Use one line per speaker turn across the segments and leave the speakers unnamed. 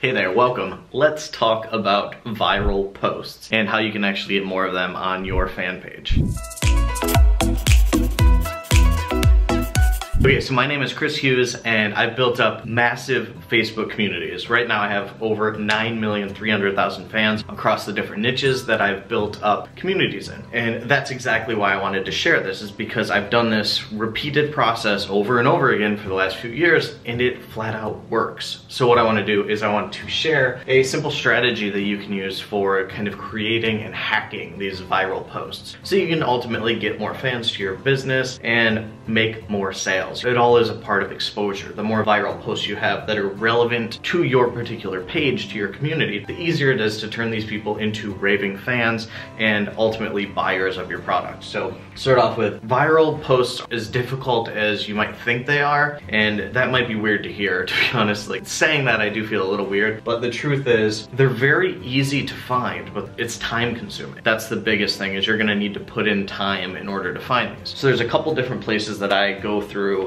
Hey there, welcome. Let's talk about viral posts and how you can actually get more of them on your fan page. Okay, so my name is Hughes and I've built up massive Facebook communities. Right now I have over 9,300,000 fans across the different niches that I've built up communities in. And that's exactly why I wanted to share this, is because I've done this repeated process over and over again for the last few years and it flat out works. So what I want to do is I want to share a simple strategy that you can use for kind of creating and hacking these viral posts, so you can ultimately get more fans to your business and make more sales. It all is a part of exposure. The more viral posts you have that are relevant to your particular page, to your community, the easier it is to turn these people into raving fans and ultimately buyers of your product. So start off with, viral posts as difficult as you might think they are, and that might be weird to hear, to be honest. Like, saying that I do feel a little weird, but the truth is they're very easy to find, but it's time consuming. That's the biggest thing, is you're gonna need to put in time in order to find these. So there's a couple different places that I go through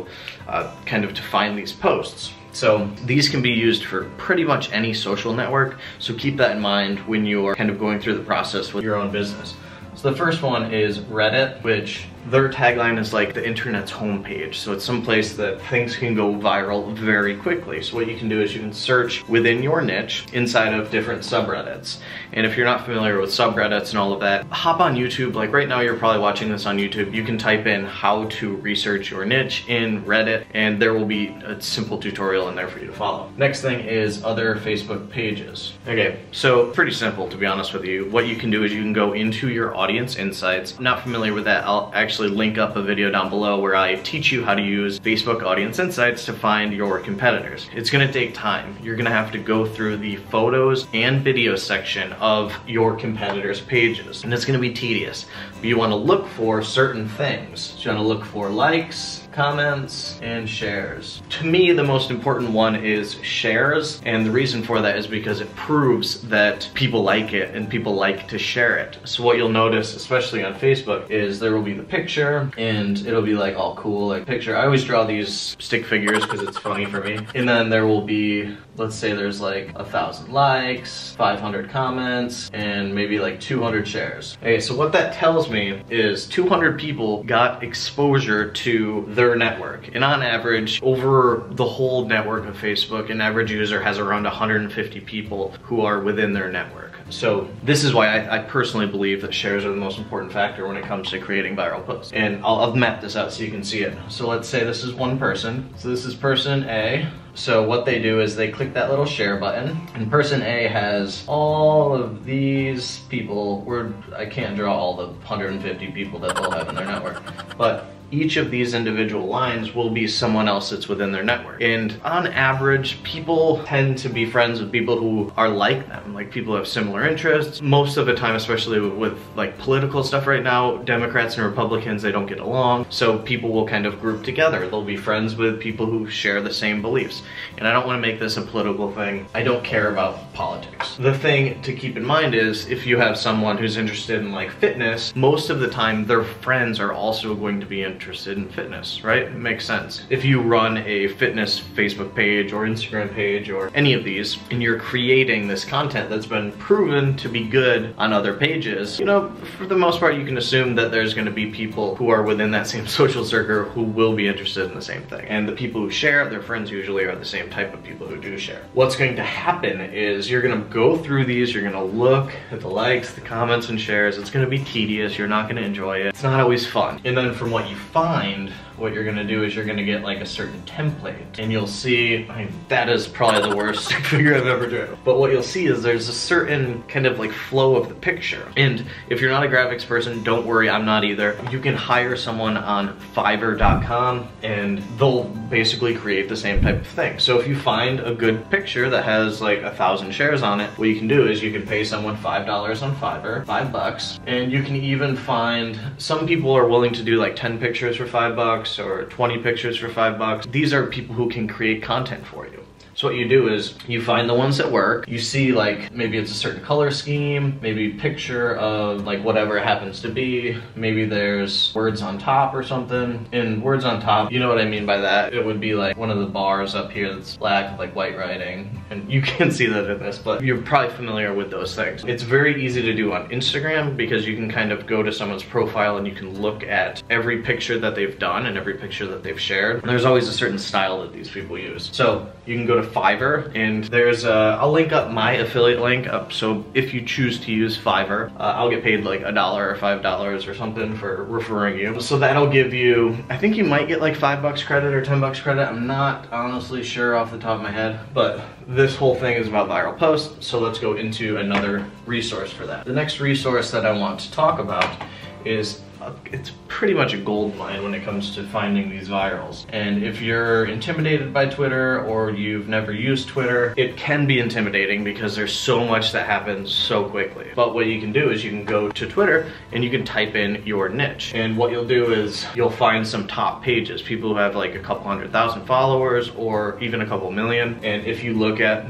kind of to find these posts. So these can be used for pretty much any social network, so keep that in mind when you're kind of going through the process with your own business. So the first one is Reddit, which their tagline is like the internet's homepage. So it's some place that things can go viral very quickly. So what you can do is you can search within your niche inside of different subreddits. And if you're not familiar with subreddits and all of that, hop on YouTube. Like right now you're probably watching this on YouTube. You can type in how to research your niche in Reddit and there will be a simple tutorial in there for you to follow. Next thing is other Facebook pages. Okay, so pretty simple, to be honest with you. What you can do is you can go into your audience insights. Not familiar with that, I'll actually link up a video down below where I teach you how to use Facebook Audience Insights to find your competitors. It's gonna take time. You're gonna have to go through the photos and video section of your competitors' pages, and it's gonna be tedious. But you wanna look for certain things. You wanna look for likes, comments, and shares. To me, the most important one is shares, and the reason for that is because it proves that people like it and people like to share it. So what you'll notice, especially on Facebook, is there will be the picture and it'll be like all cool, like picture. I always draw these stick figures because it's funny for me. And then there will be, let's say there's like 1,000 likes, 500 comments, and maybe like 200 shares. Okay, so what that tells me is 200 people got exposure to their network. And on average, over the whole network of Facebook, an average user has around 150 people who are within their network. So this is why I personally believe that shares are the most important factor when it comes to creating viral posts. And I'll map this out so you can see it. So let's say this is one person. So this is person A. So what they do is they click that little share button, and person A has all of these people. I can't draw all the 150 people that they'll have in their network, but each of these individual lines will be someone else that's within their network. And on average, people tend to be friends with people who are like them, like people who have similar interests. Most of the time, especially with like political stuff right now, Democrats and Republicans, they don't get along. So people will kind of group together. They'll be friends with people who share the same beliefs. And I don't want to make this a political thing. I don't care about politics. The thing to keep in mind is if you have someone who's interested in like fitness, most of the time their friends are also going to be interested in fitness, right? It makes sense. If you run a fitness Facebook page or Instagram page or any of these, and you're creating this content that's been proven to be good on other pages, you know, for the most part, you can assume that there's gonna be people who are within that same social circle who will be interested in the same thing. And the people who share, their friends usually are the same type of people who do share. What's going to happen is you're gonna go through these, you're gonna look at the likes, the comments, and shares. It's gonna be tedious, you're not gonna enjoy it. It's not always fun. And then from what you find, what you're gonna do is you're gonna get like a certain template, and you'll see, I mean, that is probably the worst figure I've ever drawn. But what you'll see is there's a certain kind of like flow of the picture. And if you're not a graphics person, don't worry, I'm not either. You can hire someone on Fiverr.com and they'll basically create the same type of thing. So if you find a good picture that has like 1,000 shares on it, what you can do is you can pay someone $5 on Fiverr, $5, and you can even find, some people are willing to do like 10 pictures for $5 or 20 pictures for $5. These are people who can create content for you. So what you do is you find the ones that work. You see like maybe it's a certain color scheme, maybe picture of like whatever it happens to be. Maybe there's words on top or something. And words on top, you know what I mean by that. It would be like one of the bars up here that's black with like white writing. And you can see that in this, but you're probably familiar with those things. It's very easy to do on Instagram because you can kind of go to someone's profile and you can look at every picture that they've done and every picture that they've shared. And there's always a certain style that these people use. So you can go to Fiverr, and there's I'll link up my affiliate link up. So if you choose to use Fiverr, I'll get paid like $1 or $5 or something for referring you. So that'll give you, I think you might get like $5 credit or $10 credit. I'm not honestly sure off the top of my head, but this whole thing is about viral posts. So let's go into another resource for that. The next resource that I want to talk about is it's pretty much a gold mine when it comes to finding these virals. And if you're intimidated by Twitter or you've never used Twitter, it can be intimidating because there's so much that happens so quickly. But what you can do is you can go to Twitter and you can type in your niche. And what you'll do is you'll find some top pages, people who have like a couple 100,000 followers or even a couple million. And if you look at,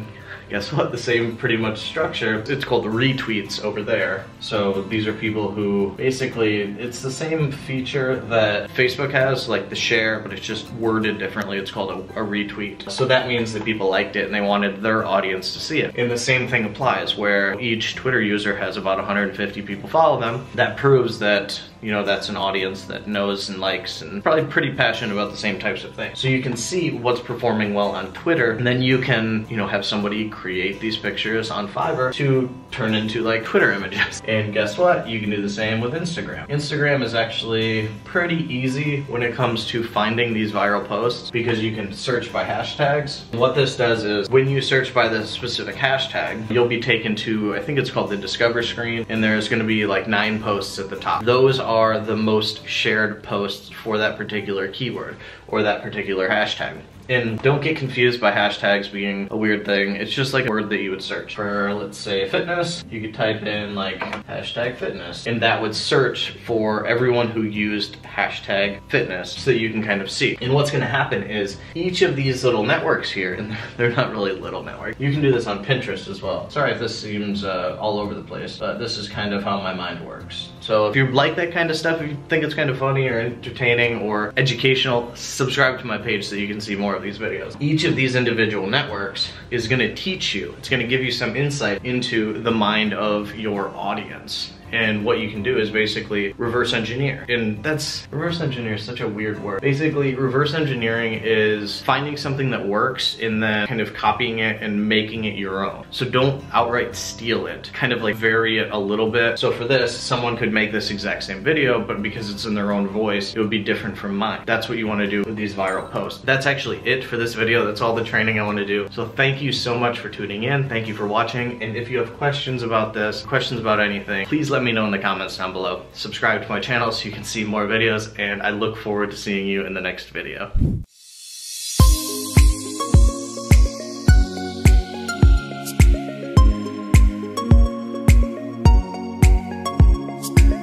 guess what, the same pretty much structure, it's called retweets over there. So these are people who basically, it's the same feature that Facebook has, like the share, but it's just worded differently. It's called a retweet. So that means that people liked it and they wanted their audience to see it. And the same thing applies where each Twitter user has about 150 people follow them. That proves that, you know, that's an audience that knows and likes and probably pretty passionate about the same types of things. So you can see what's performing well on Twitter, and then you can, you know, have somebody create these pictures on Fiverr to turn into like Twitter images. And guess what? You can do the same with Instagram. Instagram is actually pretty easy when it comes to finding these viral posts because you can search by hashtags. What this does is when you search by the specific hashtag, you'll be taken to, I think it's called the Discover screen, and there's gonna be like 9 posts at the top. Those are the most shared posts for that particular keyword or that particular hashtag. And don't get confused by hashtags being a weird thing. It's just like a word that you would search. For, let's say, fitness, you could type in like hashtag fitness, and that would search for everyone who used hashtag fitness so that you can kind of see. And what's gonna happen is each of these little networks here, and they're not really little networks. You can do this on Pinterest as well. Sorry if this seems all over the place, but this is kind of how my mind works. So if you like that kind of stuff, if you think it's kind of funny or entertaining or educational, subscribe to my page so you can see more of these videos. Each of these individual networks is gonna teach you, it's gonna give you some insight into the mind of your audience. And what you can do is basically reverse engineer. And reverse engineer is such a weird word. Basically, reverse engineering is finding something that works and then kind of copying it and making it your own. So don't outright steal it, kind of like vary it a little bit. So for this, someone could make this exact same video, but because it's in their own voice, it would be different from mine. That's what you wanna do with these viral posts. That's actually it for this video. That's all the training I wanna do. So thank you so much for tuning in. Thank you for watching. And if you have questions about this, questions about anything, please let me know in the comments down below. Subscribe to my channel so you can see more videos, and I look forward to seeing you in the next video.